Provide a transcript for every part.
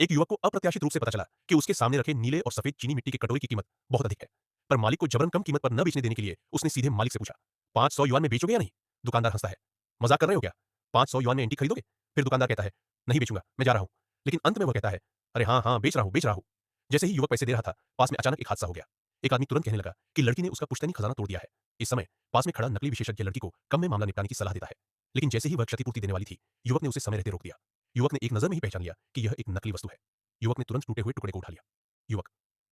एक युवक को अप्रत्याशित रूप से पता चला कि उसके सामने रखे नीले और सफेद चीनी मिट्टी के कटोरे की कीमत बहुत अधिक है। पर मालिक को जबरन कम कीमत पर न बेचने देने के लिए उसने सीधे मालिक से पूछा, 500 युआन में बेचोगे या नहीं? दुकानदार हंसता है, मजाक कर रहे हो क्या? 500 युआन में एंटी खरीदोगे? फिर दुकानदार कहता है, नहीं बेचूंगा, मैं जा रहा हूं। लेकिन अंत में वह कहता है, अरे हाँ हाँ, बेच रहा हूं, बेच रहा हूं। जैसे ही युवक पैसे दे रहा था, पास में अचानक एक हादसा हो गया। एक आदमी तुरंत कहने लगा कि लड़की ने उसका पुश्तैनी खजाना तोड़ दिया है। इस समय पास में खड़ा नकली विशेषज्ञ लड़की को कम में मामला निपटाने की सलाह देता है। लेकिन जैसे ही वह क्षतिपूर्ति देने वाली थी, युवक ने उसे समय रहते रोक दिया। युवक ने एक नजर में ही पहचान लिया कि यह एक नकली वस्तु है। युवक ने तुरंत टूटे हुए टुकड़े को उठा लिया। युवक,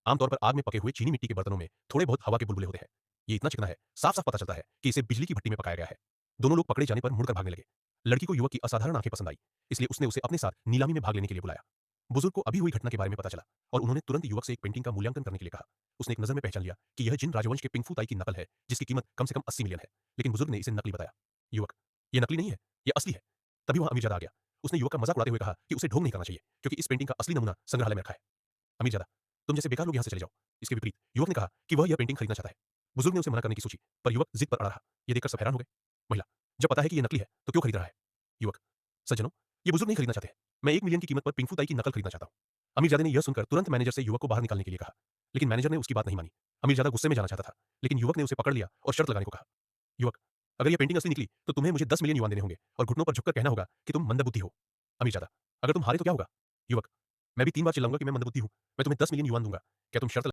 आमतौर पर आग में पके हुए चीनी मिट्टी के बर्तनों में थोड़े बहुत हवा के बुलबुले होते हैं। ये इतना चिकना है, साफ साफ पता चलता है कि इसे बिजली की भट्टी में पकाया गया है। दोनों लोग पकड़े जाने पर मुड़कर भागने लगे। लड़की को युवक की असाधारण आंखें पसंद आई, इसलिए उसने उसे अपने साथ नीलामी में भाग लेने के लिए बुलाया। बुजुर्ग को अभी हुई घटना के बारे में पता चला और उन्होंने तुरंत युवक से एक पेंटिंग का मूल्यांकन करने के लिए कहा। उसने एक नजर में पहचान लिया कि यह जिन राजवंश के पिंगफू ताई की नकल है, जिसकी कीमत कम से कम 80 मिलियन है। लेकिन बुजुर्ग ने इसे नकली बताया। युवक, यह नकली नहीं है, यह असली है। तभी वहां अमीरजादा आ गया। उसने युवक का मजाक उड़ाते हुए कहा कि उसे ढोंग नहीं करना चाहिए, क्योंकि इस पेंटिंग का असली नमूना संग्रहालय में रखा है। अमीरजादा, तुम जैसे बेकार लोग यहाँ से चले जाओ। इसके विपरीत युवक ने कहा कि वह यह पेंटिंग खरीदना चाहता है। बुजुर्ग ने उसे मना करने की सोची, पर युवक जिद पर अड़ा रहा। यह देखकर सब हैरान हो गए। महिला, जब पता है कि यह नकली है तो क्यों खरीद रहा है? युवक, सज्जनों, ये बुजुर्ग नहीं खरीदना चाहते हैं। मैं 1 मिलियन की कीमत पर पिंगफू ताई की नकल खरीदना चाहता हूँ। अमीरजादे ने यह सुनकर तुरंत मैनेजर से युवक को बाहर निकालने के लिए कहा। लेकिन मैनेजर ने उसकी बात नहीं मानी। अमीरजादा गुस्से में जाना चाहता था, लेकिन युवक ने उसे पकड़ लिया और शर्त लगाने को कहा। युवक, अगर यह पेंटिंग असली निकली तो तुम्हें मुझे 10 मिलियन युआन देने होंगे और घुटनों पर झुककर कहना होगा कि तुम मंदबुद्धि हो। अमीरजादा, अगर तुम हारे तो क्या होगा? युवक, मैं भी 3 बार चिल्लाऊंगा कि मैं मंदबुद्धि हूं। मैं तुम्हें 10 मिलियन युआन दूंगा। क्या तुम शर्त